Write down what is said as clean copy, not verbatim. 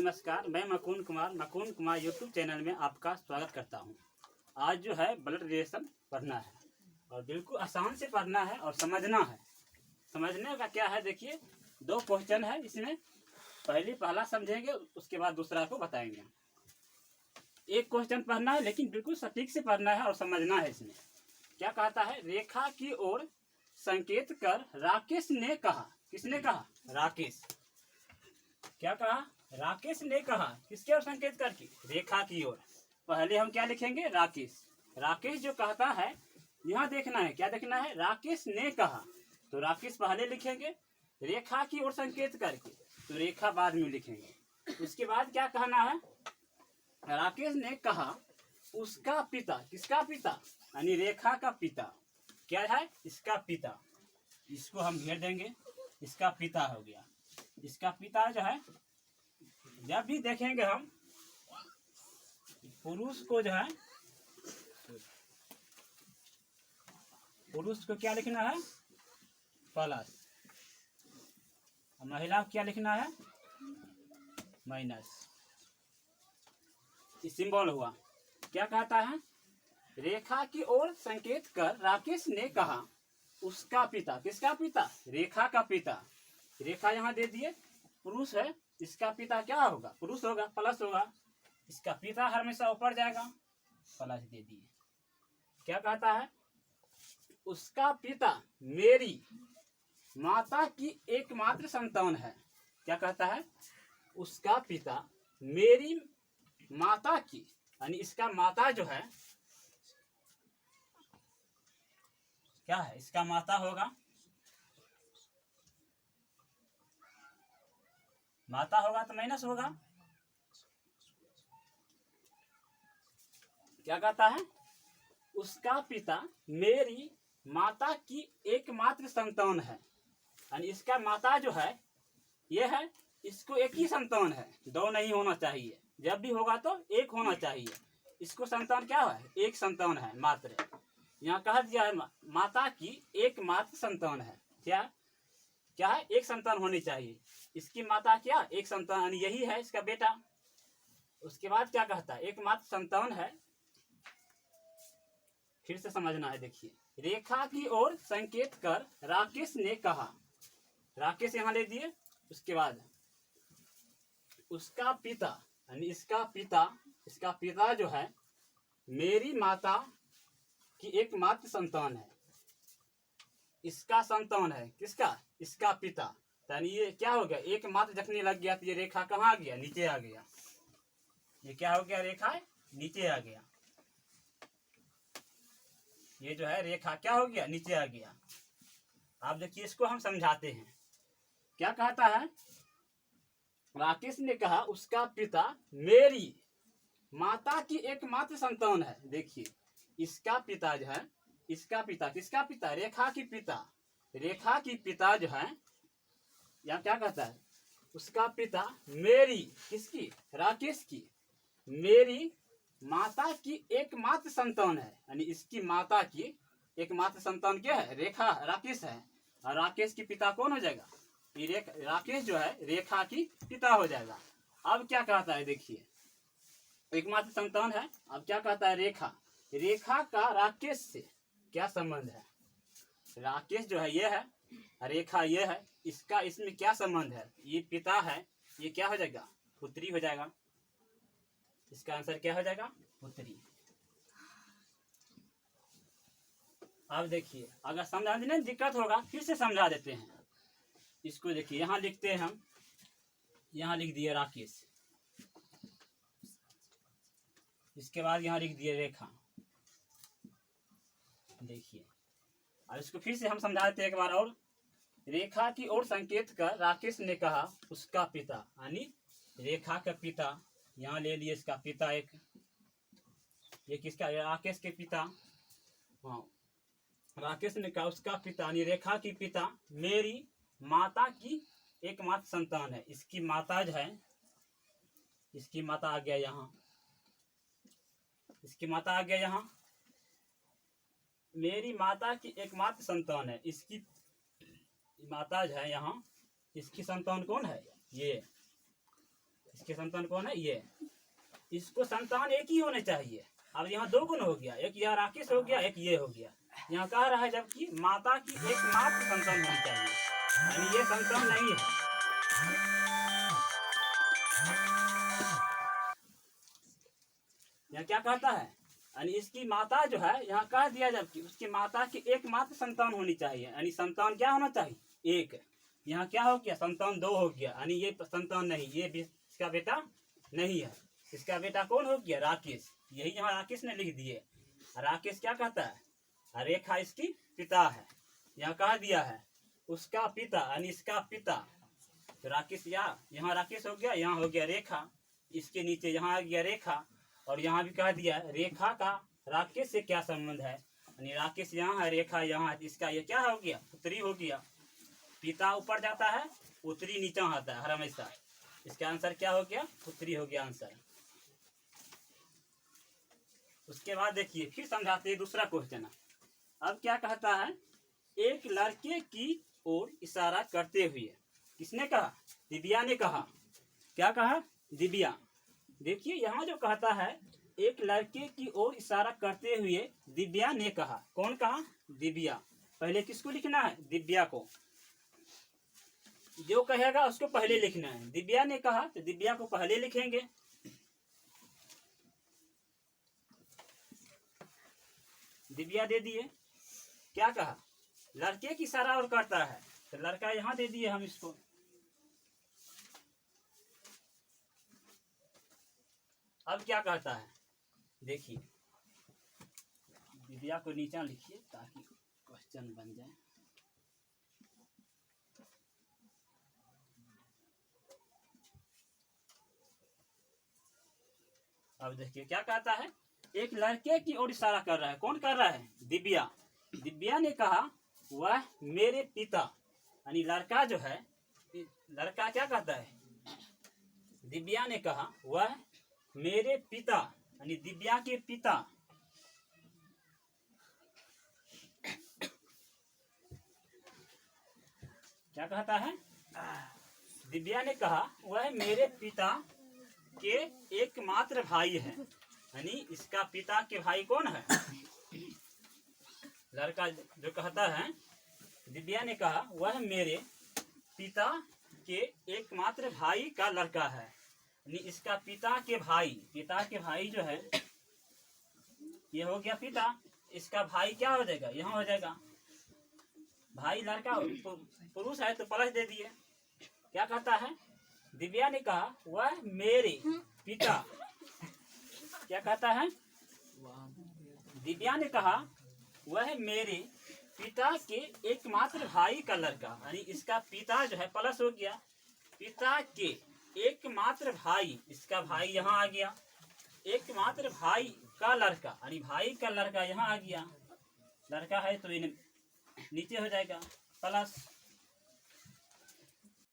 नमस्कार, मैं Mukund Kumar YouTube channel में आपका स्वागत करता हूं। आज जो है ब्लड रिलेशन पढ़ना है और बिल्कुल आसान से पढ़ना है और समझना है। समझने का क्या है, देखिए 2 क्वेश्चन है इसमें। पहला समझेंगे, उसके बाद दूसरा को बताएंगे। एक क्वेश्चन पढ़ना है लेकिन बिल्कुल सटीक से पढ़ना है और समझना है। इसमें क्या कहता है, रेखा की ओर संकेत कर राकेश ने कहा। किसने कहा? राकेश। क्या कहा? राकेश ने कहा। किसके ओर संकेत करके? रेखा की ओर। पहले हम क्या लिखेंगे? राकेश। राकेश जो कहता है, यहाँ देखना है, क्या देखना है? राकेश ने कहा, तो राकेश पहले लिखेंगे। रेखा की ओर संकेत करके, तो रेखा बाद में लिखेंगे। उसके बाद क्या कहना है? राकेश ने कहा उसका पिता। किसका पिता? यानी रेखा का पिता। क्या है? इसका पिता। इसको हम घेर देंगे, इसका पिता हो गया। इसका पिता जो है, जब भी देखेंगे हम पुरुष को जो है, पुरुष को क्या लिखना है? प्लस। महिला को क्या लिखना है? माइनस। सिंबल हुआ। क्या कहता है? रेखा की ओर संकेत कर राकेश ने कहा उसका पिता। किसका पिता? रेखा का पिता। रेखा यहाँ दे दिए, पुरुष है, इसका पिता क्या होगा? पुरुष होगा, प्लस होगा। इसका पिता हमेशा ऊपर जाएगा, प्लस दे दिए। क्या कहता है? उसका पिता मेरी माता की एकमात्र संतान है। क्या कहता है? उसका पिता मेरी माता की, यानी इसका माता जो है, क्या है? इसका माता होगा, माता होगा तो माइनस होगा। क्या कहता है? उसका पिता मेरी माता की एकमात्र संतान है। यानी इसका माता जो है, ये है, इसको एक ही संतान है, 2 नहीं होना चाहिए। जब भी होगा तो 1 होना चाहिए। इसको संतान क्या है? एक संतान है मात्र। यहाँ कहा दिया है माता की एकमात्र संतान है। क्या क्या है? एक संतान होनी चाहिए। इसकी माता क्या? एक संतान, यही है इसका बेटा। उसके बाद क्या कहता है? एकमात्र संतान है। फिर से समझना है, देखिए। रेखा की ओर संकेत कर राकेश ने कहा। राकेश यहाँ ले दिए। उसके बाद उसका पिता, यानी इसका पिता जो है, मेरी माता की एकमात्र संतान है। इसका संतान है। किसका? इसका पिता। यानी ये क्या हो गया? एक मात्र जखने लग गया तो ये रेखा कहाँ आ गया? नीचे आ गया। ये क्या हो गया? रेखा नीचे आ गया। ये जो है रेखा क्या हो गया? नीचे आ गया। आप देखिए, इसको हम समझाते हैं। क्या कहता है? राकेश ने कहा उसका पिता मेरी माता की एकमात्र संतान है। देखिए, इसका पिता जो है, इसका पिता, किसका पिता? रेखा की पिता। रेखा की पिता जो है, यहाँ क्या कहता है? उसका पिता मेरी, किसकी? राकेश की, मेरी माता की एकमात्र संतान है। यानी इसकी माता की एकमात्र संतान क्या है? रेखा, राकेश है। और राकेश की पिता कौन हो जाएगा? राकेश जो है रेखा की पिता हो जाएगा। अब क्या कहता है? देखिए, एकमात्र संतान है। अब क्या कहता है? रेखा का राकेश से क्या संबंध है? राकेश जो है ये है, रेखा ये है, इसका इसमें क्या संबंध है? ये पिता है, ये क्या हो जाएगा? पुत्री हो जाएगा। इसका आंसर क्या हो जाएगा? पुत्री। अब देखिए, अगर समझाने में दिक्कत होगा फिर से समझा देते हैं। इसको देखिए, यहाँ लिखते हैं हम, यहाँ लिख दिए राकेश, इसके बाद यहाँ लिख दिए रेखा। देखिए, और इसको फिर से हम समझा देते हैं एक बार और। रेखा की ओर संकेत कर राकेश ने कहा उसका पिता, यानी रेखा का पिता। यहाँ ले लिए इसका पिता एक, ये किसका? राकेश के पिता। हाँ, राकेश ने कहा उसका पिता, यानी रेखा की पिता मेरी माता की एकमात्र संतान है। इसकी माता जो है, इसकी माता आ गया यहाँ, इसकी माता आ गया यहाँ, मेरी माता की एकमात्र संतान है। इसकी माता जो है यहाँ, इसकी संतान कौन है? ये इसके संतान कौन है? ये। इसको संतान एक ही होने चाहिए। अब यहाँ 2 गुण हो गया, एक यह राकेश हो गया, एक ये हो गया। यहाँ कह रहा है जबकि माता की एकमात्र संतान होनी चाहिए, यानी ये संतान नहीं है। यहाँ क्या कहता है? यानी इसकी माता जो है, यहाँ कह दिया जबकि उसकी माता की एकमात्र संतान होनी चाहिए, यानी संतान क्या होना चाहिए? एक। यहाँ क्या हो गया? संतान 2 हो गया, यानी ये संतान नहीं, ये इसका बेटा नहीं है। इसका बेटा कौन हो गया? राकेश। यही यहाँ राकेश ने लिख दिए। राकेश क्या कहता है? रेखा इसकी पिता है। यहाँ कह दिया है उसका पिता, यानी इसका पिता। तो राकेश यहाँ राकेश हो गया, यहाँ हो गया रेखा, इसके नीचे यहाँ आ गया रेखा, और यहाँ भी कह दिया रेखा का राकेश से क्या संबंध है, यानी राकेश यहाँ है, रेखा यहाँ है, इसका ये क्या हो गया? पुत्री हो गया। पिता ऊपर जाता है, पुत्री नीचे आता है हर हमेशा। इसका आंसर क्या हो गया? पुत्री हो गया आंसर। उसके बाद देखिए फिर समझाते हैं दूसरा क्वेश्चन। अब क्या कहता है? एक लड़के की ओर इशारा करते हुए, किसने कहा? दिव्या ने कहा। क्या कहा? दिव्या। देखिए यहाँ जो कहता है एक लड़के की ओर इशारा करते हुए दिव्या ने कहा। कौन कहा? दिव्या। पहले किसको लिखना है? दिव्या को। जो कहेगा उसको पहले लिखना है। दिव्या ने कहा तो दिव्या को पहले लिखेंगे। दिव्या दे दिए। क्या कहा? लड़के की इशारा और करता है, तो लड़का यहाँ दे दिए हम इसको। अब क्या कहता है? देखिए दिव्या को नीचे लिखिए ताकि क्वेश्चन बन जाए। अब देखिए क्या कहता है? एक लड़के की ओर इशारा कर रहा है। कौन कर रहा है? दिव्या। दिव्या ने कहा वह मेरे पिता, यानी लड़का जो है, लड़का क्या कहता है? दिव्या ने कहा वह मेरे पिता, यानी दिव्या के पिता। क्या कहता है? दिव्या ने कहा वह मेरे पिता के एकमात्र भाई है, यानी इसका पिता के भाई कौन है? लड़का जो कहता है, दिव्या ने कहा वह मेरे पिता के एकमात्र भाई का लड़का है, यानी इसका पिता के भाई जो है, ये हो गया पिता। इसका भाई क्या हो जाएगा? यहाँ हो जाएगा। भाई लड़का पुरुष है तो प्लस दे दिए। क्या कहता है? दिव्या ने कहा वह मेरे पिता। क्या कहता है? दिव्या ने कहा वह मेरे पिता के एकमात्र भाई का लड़का, यानी इसका पिता जो है प्लस हो गया, पिता के एकमात्र भाई, इसका भाई यहाँ आ गया, एकमात्र भाई का लड़का, यानी भाई का लड़का यहाँ आ गया। लड़का है तो नीचे हो जाएगा प्लस।